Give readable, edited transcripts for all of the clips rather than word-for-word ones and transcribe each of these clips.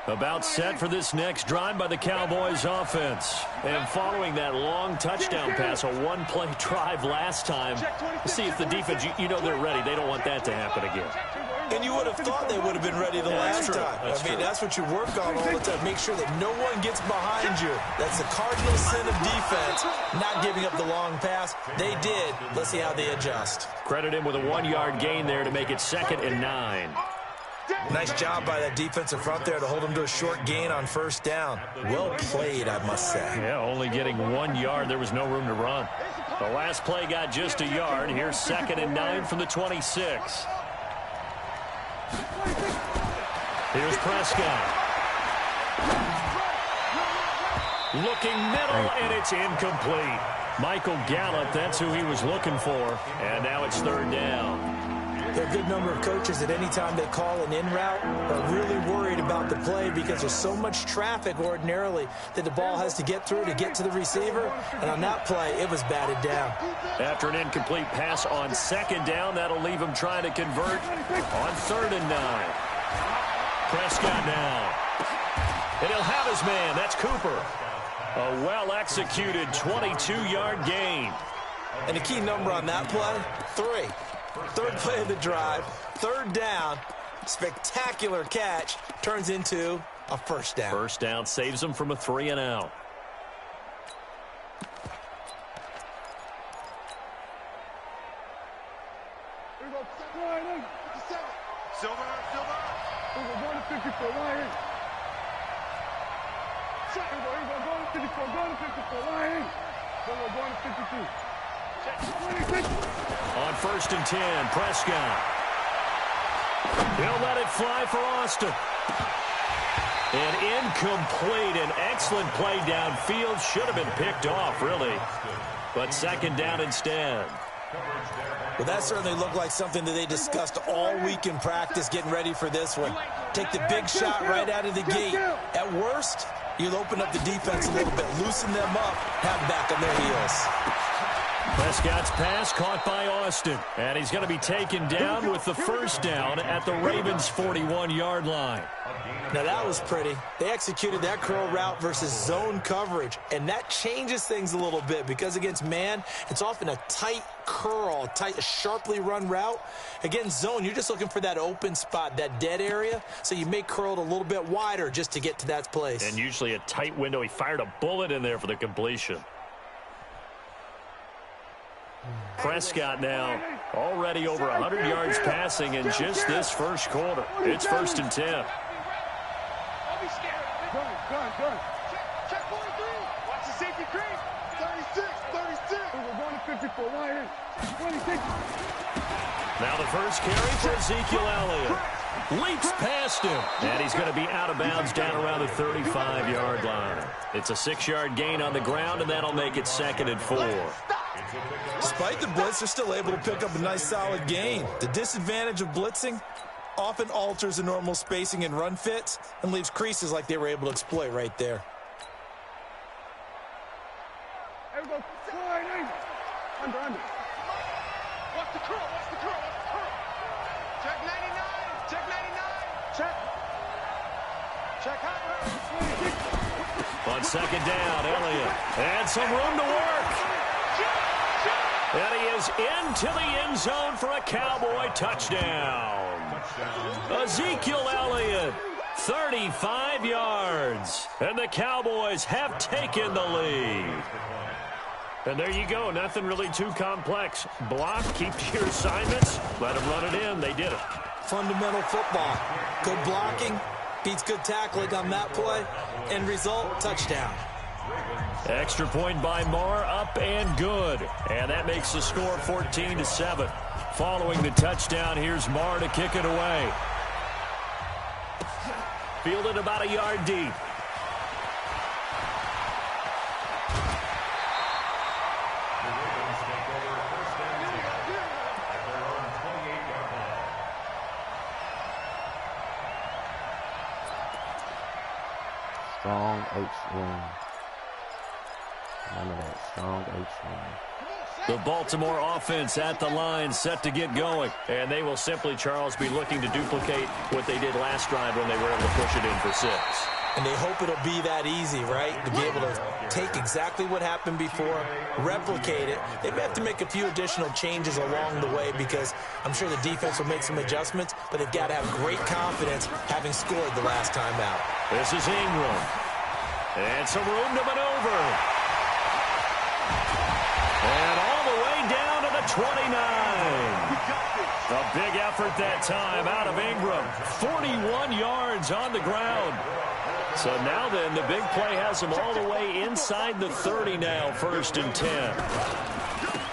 About set for this next drive by the Cowboys offense. And following that long touchdown pass, a one-play drive last time, see if the defense, you know they're ready. They don't want that to happen again. And you would have thought they would have been ready the last time. I mean, that's what you work on all the time. Make sure that no one gets behind you. That's the cardinal sin of defense, not giving up the long pass. They did. Let's see how they adjust. Credit him with a 1-yard gain there to make it 2nd and 9. Nice job by that defensive front there to hold them to a short gain on first down. Well played, I must say. Yeah, only getting 1 yard. There was no room to run. The last play got just a yard. Here's 2nd and 9 from the 26. Here's Prescott. Looking middle, and it's incomplete. Michael Gallup, that's who he was looking for. And now it's 3rd down. There are a good number of coaches at any time they call an in route are really worried about the play because there's so much traffic ordinarily that the ball has to get through to get to the receiver. And on that play, it was batted down. After an incomplete pass on 2nd down, that'll leave him trying to convert on 3rd and 9. Prescott now. And he'll have his man. That's Cooper. A well-executed 22-yard gain. And the key number on that play, 3. 3rd play of the drive, 3rd down, spectacular catch, turns into a 1st down. 1st down saves him from a 3-and-out. Silver. We're going to 54, Ryan. We're going to 54, going to 54, Ryan. We're going to 52. On 1st and 10, Prescott. He'll let it fly for Austin. An incomplete, an excellent play downfield. Should have been picked off, really. But 2nd down instead. Well, that certainly looked like something that they discussed all week in practice getting ready for this one. Take the big shot right out of the gate. At worst, you'll open up the defense a little bit, loosen them up, have them back on their heels. Prescott's pass caught by Austin. And he's going to be taken down with the 1st down at the Ravens' 41-yard line. Now, that was pretty. They executed that curl route versus zone coverage. And that changes things a little bit because against man, it's often a tight curl, tight, sharply run route. Against zone, you're just looking for that open spot, that dead area. So you may curl it a little bit wider just to get to that place. And usually a tight window. He fired a bullet in there for the completion. Prescott now already over 100 yards passing in just this 1st quarter. It's 1st and 10. Don't be scared. Good. Check 43. Watch the safety creep. 36. We're going to 54. Ryan. 26. Now the first carry for Ezekiel Elliott. Leaps past him. And he's going to be out of bounds down around the 35-yard line. It's a 6-yard gain on the ground, and that'll make it 2nd and 4. Despite the blitz, they're still able to pick up a nice solid gain. The disadvantage of blitzing often alters the normal spacing and run fits and leaves creases like they were able to exploit right there. Under. Watch the curl. Check 99. Check high. On 2nd down, Elliott. And some room to work. And he is into the end zone for a Cowboy touchdown. Ezekiel Elliott, 35 yards. And the Cowboys have taken the lead. And there you go. Nothing really too complex. Block, keep to your assignments, let them run it in. They did it. Fundamental football. Good blocking beats good tackling on that play. End result, touchdown. Extra point by Marr, up and good. And that makes the score 14-7. Following the touchdown, here's Marr to kick it away. Fielded about a yard deep. Strong H-swing. Remember that strong H-swing. The Baltimore offense at the line, set to get going. And they will simply, Charles, be looking to duplicate what they did last drive when they were able to push it in for 6. And they hope it'll be that easy, right? To be able to take exactly what happened before, replicate it. They may have to make a few additional changes along the way because I'm sure the defense will make some adjustments, but they've got to have great confidence having scored the last time out. This is Ingram. And some room to maneuver. And all the way down to the 29. A big effort that time out of Ingram. 41 yards on the ground. So now then, the big play has him all the way inside the 30 now, 1st and 10.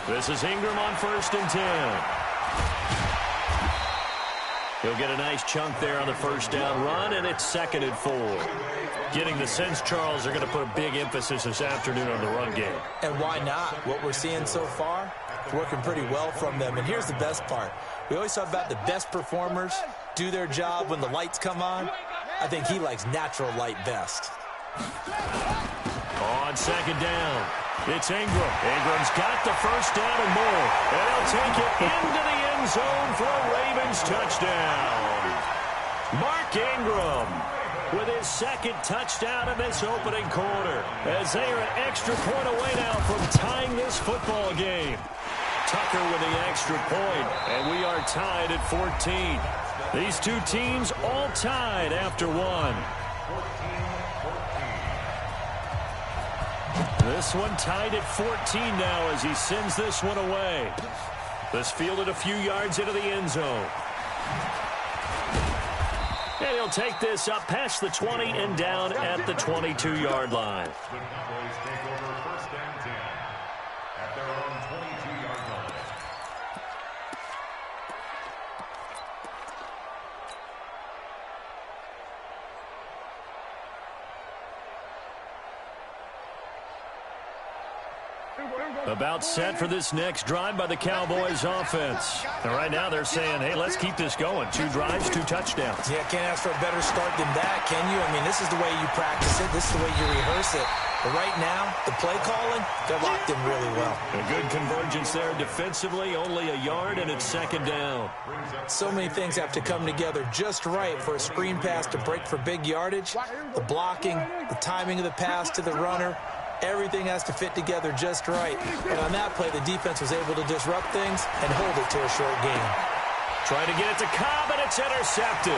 This is Ingram on 1st and 10. He'll get a nice chunk there on the first down run, and it's 2nd and 4. Getting the sense, Charles, they're going to put a big emphasis this afternoon on the run game. And why not? What we're seeing so far, it's working pretty well from them. And here's the best part. We always talk about the best performers do their job when the lights come on. I think he likes natural light best. On 2nd down, it's Ingram. Ingram's got the first down and more. And he'll take it into the end zone for a Ravens touchdown. Mark Ingram with his 2nd touchdown in this opening quarter, as they are an extra point away now from tying this football game. Tucker with the extra point, and we are tied at 14. These two teams all tied after 1. This one tied at 14 now as he sends this one away. This fielded a few yards into the end zone. And he'll take this up past the 20 and down at the 22-yard line. About set for this next drive by the Cowboys offense. And right now they're saying, hey, let's keep this going. 2 drives, 2 touchdowns. Yeah, can't ask for a better start than that, can you? I mean, this is the way you practice it. This is the way you rehearse it. But right now, the play calling, they're locked in really well. A good convergence there defensively, only a yard, and it's 2nd down. So many things have to come together just right for a screen pass to break for big yardage. The blocking, the timing of the pass to the runner, everything has to fit together just right. And on that play, the defense was able to disrupt things and hold it to a short gain. Trying to get it to Cobb, and it's intercepted.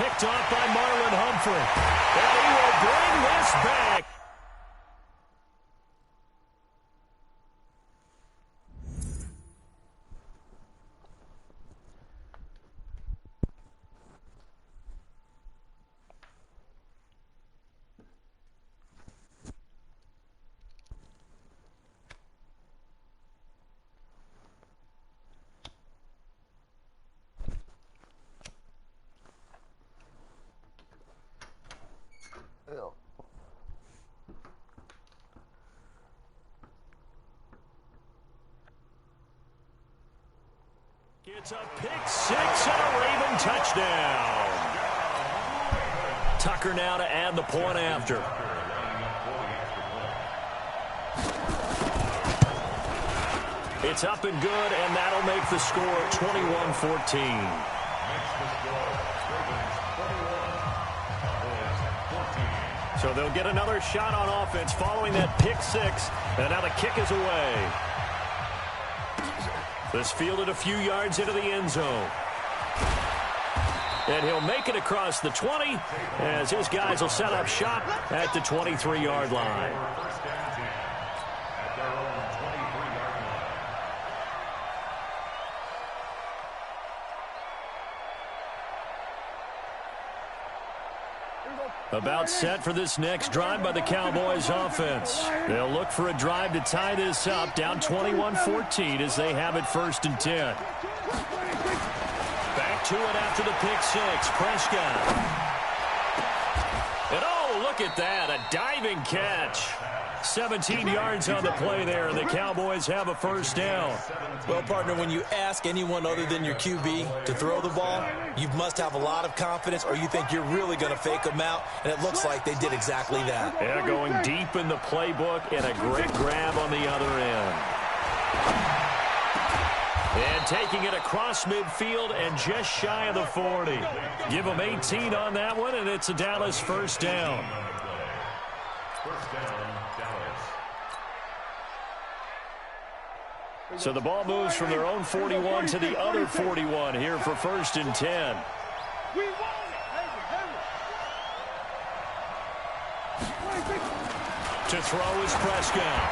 Picked off by Marlon Humphrey. And he will bring this back. It's a pick 6 and a Raven touchdown. Tucker now to add the point after. It's up and good, and that'll make the score 21-14. So they'll get another shot on offense following that pick 6, and now the kick is away. This fielded a few yards into the end zone. And he'll make it across the 20 as his guys will set up shop at the 23-yard line. About set for this next drive by the Cowboys offense. They'll look for a drive to tie this up, down 21-14 as they have it 1st and 10. Back to it after the pick 6. Prescott. And oh, look at that, a diving catch. 17 yards on the play there, and the Cowboys have a first down. Well, partner, when you ask anyone other than your QB to throw the ball, you must have a lot of confidence, or you think you're really going to fake them out, and it looks like they did exactly that. Yeah, going deep in the playbook, and a great grab on the other end. And taking it across midfield and just shy of the 40. Give them 18 on that one, and it's a Dallas first down. First down, Dallas. So the ball moves from their own 41 to the other 41 here for 1st and 10. We want it. To throw is Prescott.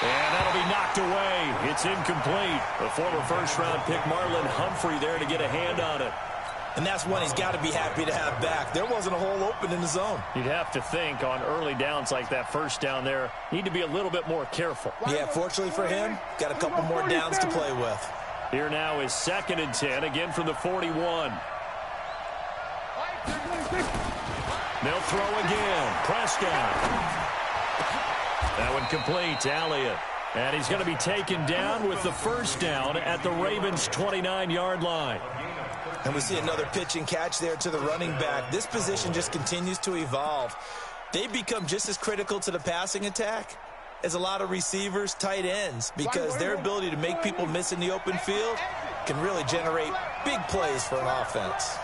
And that'll be knocked away. It's incomplete. The former first-round pick Marlon Humphrey there to get a hand on it. And that's one he's got to be happy to have back. There wasn't a hole open in the zone. You'd have to think on early downs like that first down there, need to be a little bit more careful. Yeah, fortunately for him, got a couple more downs to play with. Here now is 2nd and 10, again from the 41. They'll throw again. Prescott. That one complete to Elliott. And he's going to be taken down with the first down at the Ravens' 29-yard line. And we see another pitch and catch there to the running back. This position just continues to evolve. They become just as critical to the passing attack as a lot of receivers, tight ends, because their ability to make people miss in the open field can really generate big plays for an offense.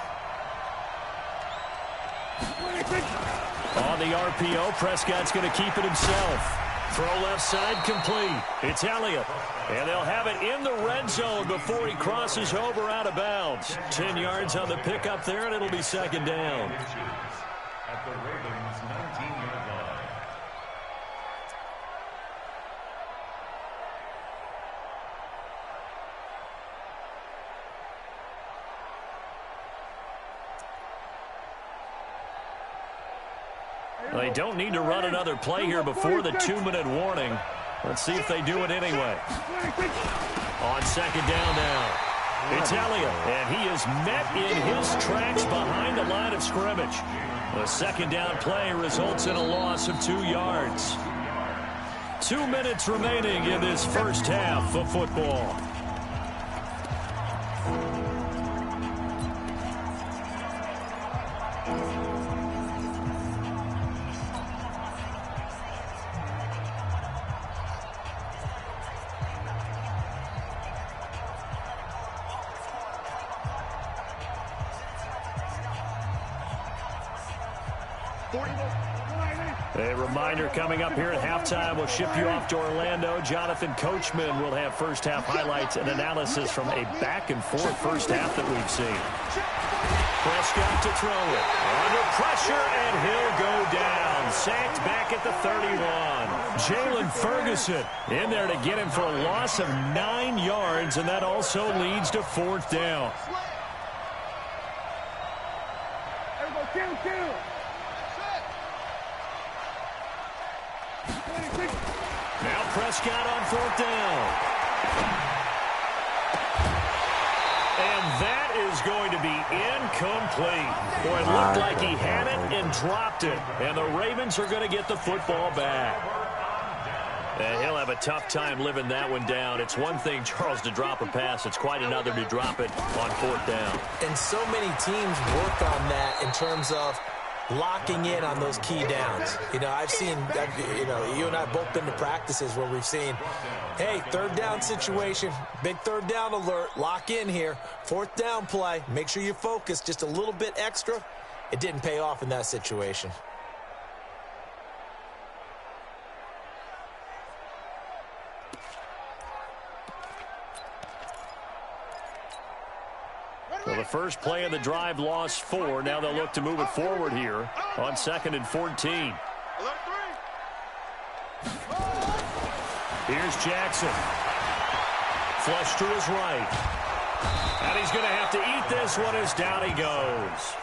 On the RPO, Prescott's going to keep it himself. Throw left side complete. It's Elliott. And they'll have it in the red zone before he crosses over out of bounds. 10 yards on the pickup there, and it'll be 2nd down. At the Ravens' 19-yard line. They don't need to run another play here before the 2-minute warning. Let's see if they do it anyway. On 2nd down now, it's Elliott, and he is met in his tracks behind the line of scrimmage. The 2nd down play results in a loss of 2 yards. 2 minutes remaining in this first half of football. A reminder coming up here at halftime. We'll ship you off to Orlando. Jonathan Coachman will have first half highlights and analysis from a back-and-forth first half that we've seen. Prescott to throw it. Under pressure, and he'll go down. Sacked back at the 31. Jalen Ferguson in there to get him for a loss of 9 yards, and that also leads to 4th down. Now Prescott on 4th down. And that is going to be incomplete. Boy, it looked like he had it and dropped it. And the Ravens are going to get the football back. And he'll have a tough time living that one down. It's one thing, Charles, to drop a pass. It's quite another to drop it on 4th down. And so many teams work on that in terms of locking in on those key downs. You know, I've seen, you and I have both been to practices where we've seen, hey, 3rd down situation, big 3rd down alert, lock in here, 4th down play, make sure you focus just a little bit extra. It didn't pay off in that situation. Well, the first play of the drive lost 4. Now they'll look to move it forward here on 2nd and 14. Here's Jackson. Flush to his right. And he's going to have to eat this one as down he goes.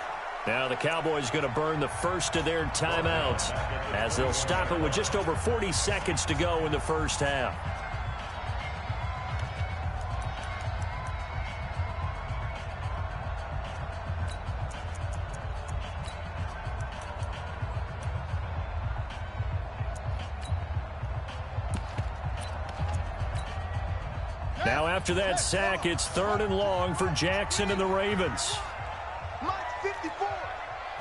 Now the Cowboys going to burn the first of their timeouts as they'll stop it with just over 40 seconds to go in the first half. Now after that sack, it's 3rd and long for Jackson and the Ravens. Mike 54.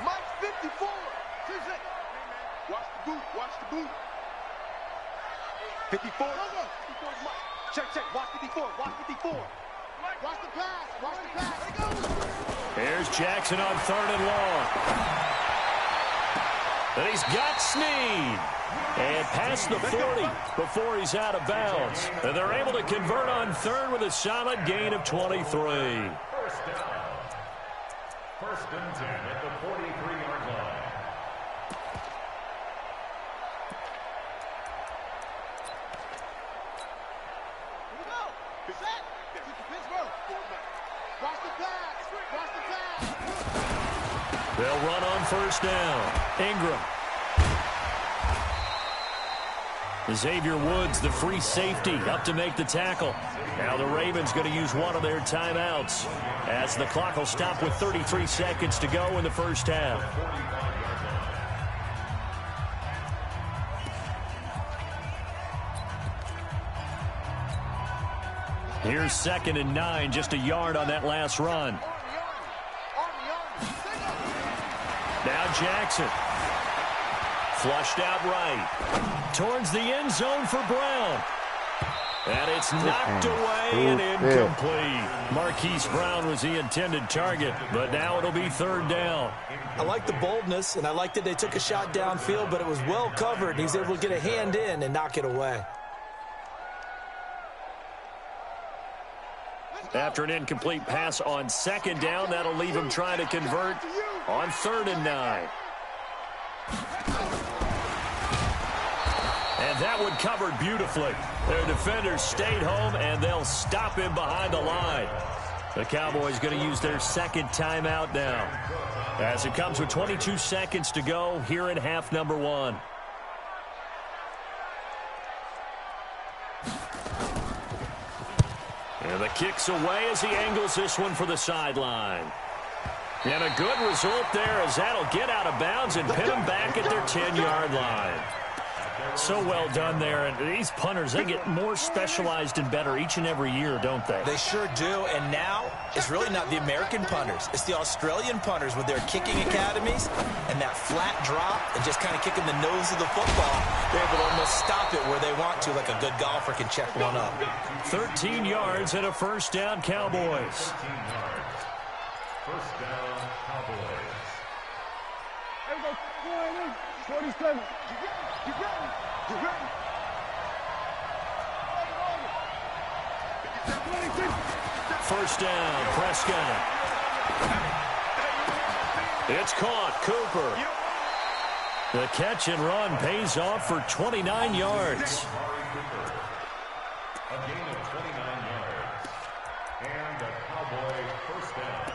Mike 54. Watch the boot. Watch the boot. 54. Check. Watch 54. Watch 54. Watch the pass. Watch the pass. Here's Jackson on 3rd and long. And he's got Snead. And past the 40 before he's out of bounds. And they're able to convert on 3rd with a solid gain of 23. First down. 1st and 10 at the 43-yard line. They'll run on 1st down. Ingram. Xavier Woods, the free safety, up to make the tackle. Now the Ravens going to use one of their timeouts as the clock will stop with 33 seconds to go in the 1st half. Here's 2nd and 9, just a yard on that last run. Now Jackson. Flushed out right. Towards the end zone for Brown. And it's knocked away and incomplete. Marquise Brown was the intended target, but now it'll be 3rd down. I like the boldness, and I like that they took a shot downfield, but it was well covered. He's able to get a hand in and knock it away. After an incomplete pass on 2nd down, that'll leave him trying to convert on 3rd and 9. And that one covered beautifully. Their defenders stayed home, and they'll stop him behind the line. The Cowboys going to use their 2nd timeout now, as it comes with 22 seconds to go here in half number 1. And the kick's away as he angles this one for the sideline. And a good result there, as that'll get out of bounds and pin them back at their 10-yard line. So well done there. And these punters, they get more specialized and better each and every year, don't they? They sure do. And now it's really not the American punters. It's the Australian punters with their kicking academies and that flat drop and just kind of kicking the nose of the football. They're able to almost stop it where they want to, like a good golfer can check one up. 13 yards and a 1st down, Cowboys. 1st down, Cowboys. There we go. 47. Get ready. 1st down, Prescott. It's caught, Cooper. The catch and run pays off for 29 yards. A gain of 29 yards. And the Cowboy 1st down.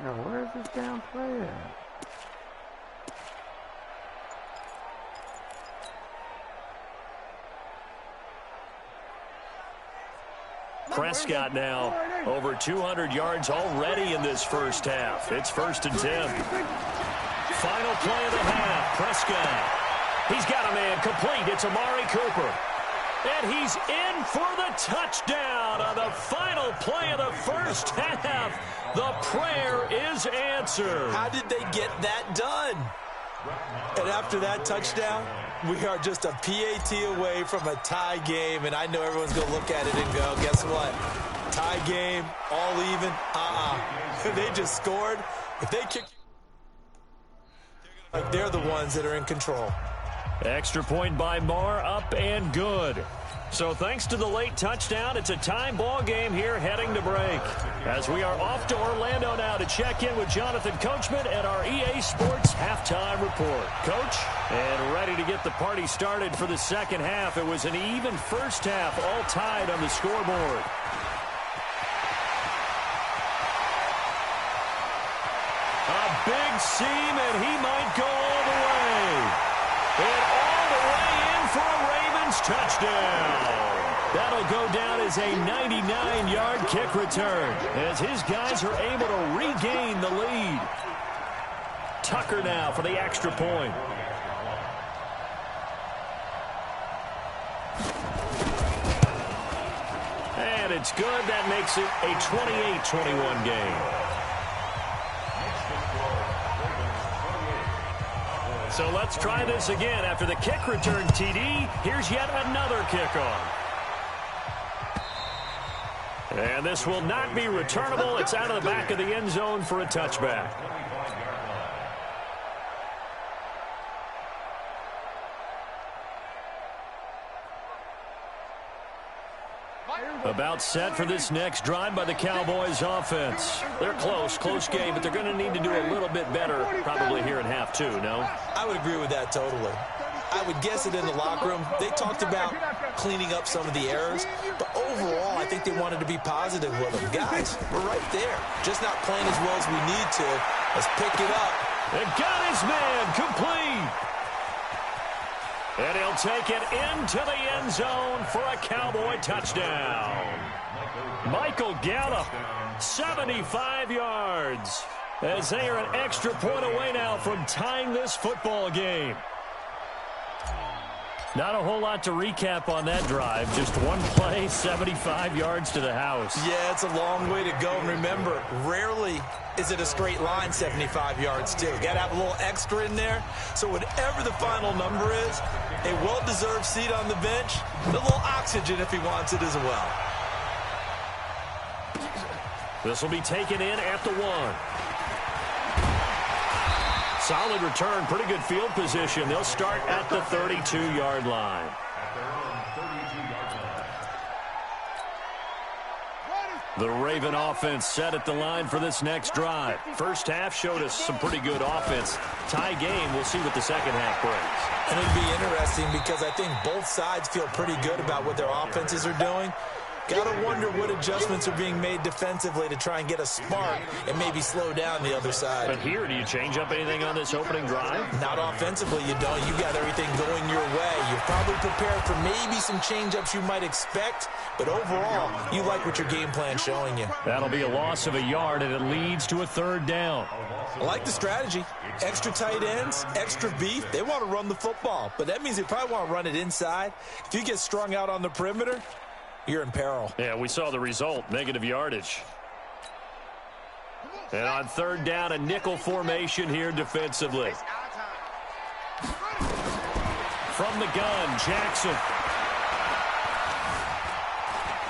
Now, where's this damn play at? Prescott now over 200 yards already in this 1st half. It's 1st and 10. Final play of the half. Prescott. He's got a man complete. It's Amari Cooper. And he's in for the touchdown on the final play of the 1st half. The prayer is answered. How did they get that done? And after that touchdown, we are just a PAT away from a tie game. And I know everyone's going to look at it and go, guess what? Tie game, all even. They just scored. If they kick, like they're the ones that are in control. Extra point by Marr, up and good. So thanks to the late touchdown, it's a time ball game here heading to break. As we are off to Orlando now to check in with Jonathan Coachman at our EA Sports Halftime Report. Coach, and ready to get the party started for the 2nd half. It was an even 1st half, all tied on the scoreboard. A big seam, and he might go all the way. And all the way in for a Ravens touchdown. That'll go down as a 99-yard kick return as his guys are able to regain the lead. Tucker now for the extra point. it's good. That makes it a 28-21 game. So let's try this again. After the kick return TD, here's yet another kickoff. And this will not be returnable. It's out of the back of the end zone for a touchback. About set for this next drive by the Cowboys offense. They're close game, but they're going to need to do a little bit better probably here in half two, no? I would agree with that totally. I would guess it in the locker room. They talked about cleaning up some of the errors, but overall, I think they wanted to be positive with them. Guys, we're right there. Just not playing as well as we need to. Let's pick it up. And got his man complete. And he'll take it into the end zone for a Cowboy touchdown. Michael Gallup, 75 yards. As they are an extra point away now from tying this football game. Not a whole lot to recap on that drive. Just one play, 75 yards to the house. Yeah, it's a long way to go. And remember, rarely is it a straight line 75 yards, too. Got to have a little extra in there. So whatever the final number is, a well-deserved seat on the bench, a little oxygen if he wants it as well. This will be taken in at the 1. Solid return, pretty good field position. They'll start at the 32-yard line. The Raven offense set at the line for this next drive. First half showed us some pretty good offense. Tie game, we'll see what the second half brings. And it'll be interesting because I think both sides feel pretty good about what their offenses are doing. Got to wonder what adjustments are being made defensively to try and get a spark and maybe slow down the other side. But here, do you change up anything on this opening drive? Not offensively, you don't. You got everything going your way. You're probably prepared for maybe some change-ups you might expect, but overall, you like what your game plan's showing you. That'll be a loss of a yard, and it leads to a third down. I like the strategy. Extra tight ends, extra beef. They want to run the football, but that means they probably want to run it inside. If you get strung out on the perimeter, you're in peril. Yeah, we saw the result, negative yardage. And on third down, a nickel formation here defensively. From the gun, Jackson.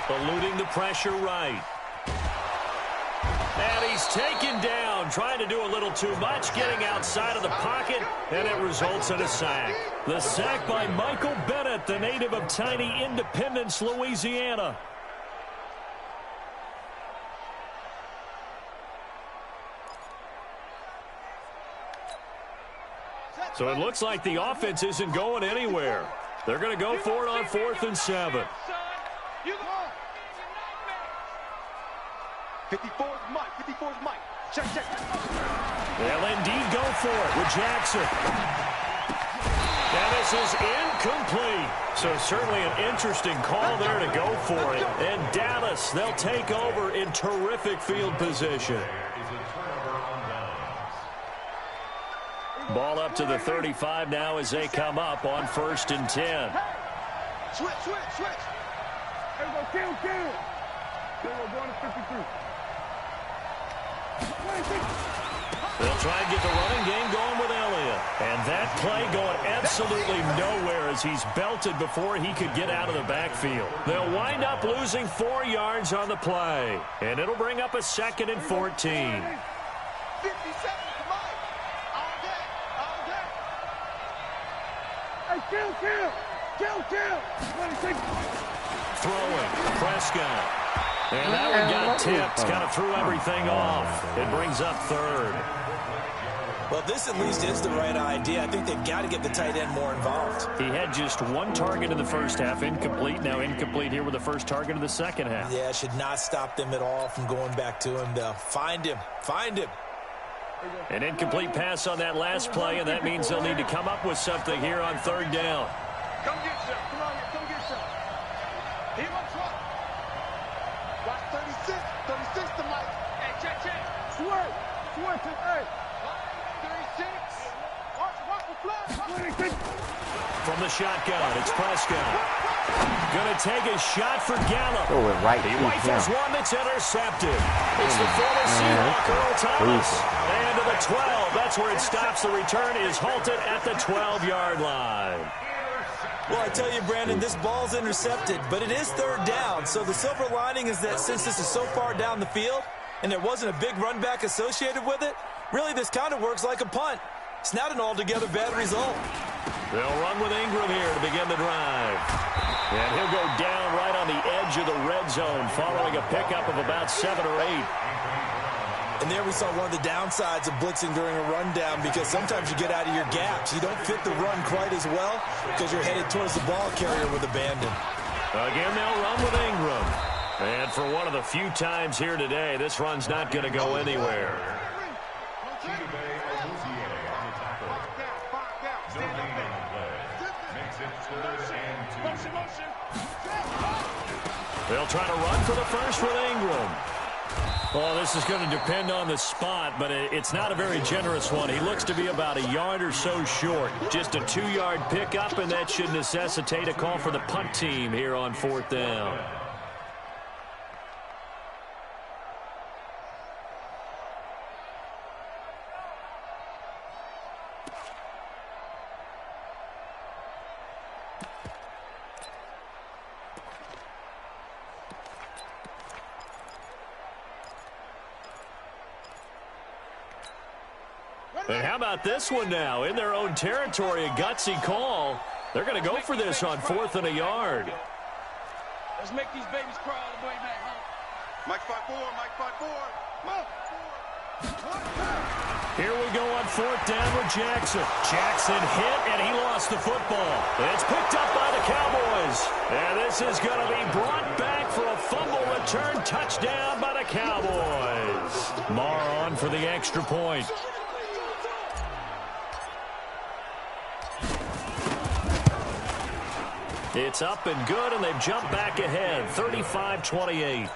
Eluding the pressure right. And he's taken down, trying to do a little too much, getting outside of the pocket, and it results in a sack. The sack by Michael Bennett, the native of tiny Independence, Louisiana. So it looks like the offense isn't going anywhere. They're going to go for it on 4th and 7. 54's Mike. Check. They'll indeed go for it with Jackson. And this is incomplete. So certainly an interesting call there to go for it. And Dallas, they'll take over in terrific field position. Ball up to the 35 now as they come up on 1st and 10. Switch. There we go, kill. There we go, going to 53. They'll try and get the running game going with Elliott. And that play going absolutely nowhere as he's belted before he could get out of the backfield. They'll wind up losing 4 yards on the play. And it'll bring up a 2nd and 14. 57, come on. All day. Hey, kill. Throwing, Prescott. And that one got tipped, kind of threw everything off. It brings up 3rd. Well, this at least is the right idea. I think they've got to get the tight end more involved. He had just 1 target in the first half, incomplete. Now incomplete here with the first target of the second half. Yeah, should not stop them at all from going back to him, though. Find him. An incomplete pass on that last play, and that means they'll need to come up with something here on 3rd down. Come get some. Come on, come get some. Here comes one. Watch 36 to Mike. Hey, check. Swerve to, hey. 36. Watch the flag. 26. From the shotgun, it's Prescott. Going to take a shot for Gallup. Throw it right He to rifles him. one that's intercepted. It's the former Seahawk, Earl Thomas. And to the 12. That's where it stops. The return is halted at the 12-yard line. Well, I tell you, Brandon, this ball's intercepted, but it is third down. So the silver lining is that since this is so far down the field and there wasn't a big run back associated with it, really this kind of works like a punt. It's not an altogether bad result. They'll run with Ingram here to begin the drive. And he'll go down right on the edge of the red zone following a pickup of about 7 or 8. And there we saw one of the downsides of blitzing during a rundown because sometimes you get out of your gaps. You don't fit the run quite as well because you're headed towards the ball carrier with abandon. Again, they'll run with Ingram. And for one of the few times here today, this run's not going to go anywhere. They'll try to run for the first with Ingram. Well, this is going to depend on the spot, but it's not a very generous one. He looks to be about a yard or so short. Just a 2-yard pickup, and that should necessitate a call for the punt team here on 4th down. And how about this one now? In their own territory, a gutsy call. They're going to go for this on 4th and a yard. Let's make these babies cry all the way back home. Mike 5-4, Mike 5-4. Here we go on 4th down with Jackson. Jackson hit, and he lost the football. It's picked up by the Cowboys. And this is going to be brought back for a fumble return touchdown by the Cowboys. Marr on for the extra point. It's up and good, and they've jumped back ahead, 35-28.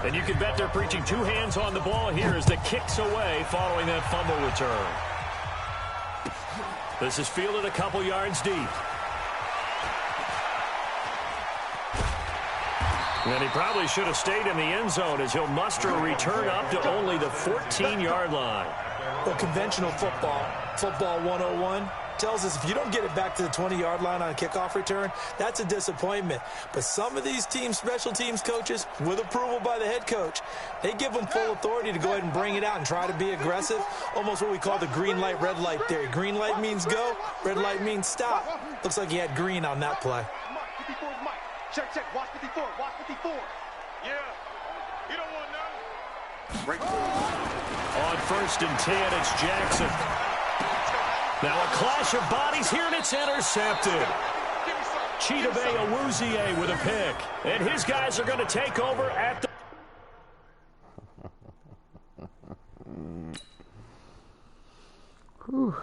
And you can bet they're preaching 2 hands on the ball here as the kick's away following that fumble return. This is fielded a couple yards deep. And he probably should have stayed in the end zone as he'll muster a return up to only the 14-yard line. Well, conventional football 101, tells us if you don't get it back to the 20-yard line on a kickoff return, that's a disappointment. But some of these teams, special teams coaches, with approval by the head coach, they give them full authority to go ahead and bring it out and try to be aggressive, almost what we call the green light, red light theory. Green light means go, red light means stop. Looks like he had green on that play. Check, check. Watch 54. Watch 54. Yeah. You don't want none. Right. On 1st and 10, it's Jackson. Now a clash of bodies here, and it's intercepted. Chidobe Awuzie with a pick. And his guys are going to take over at the... Whew.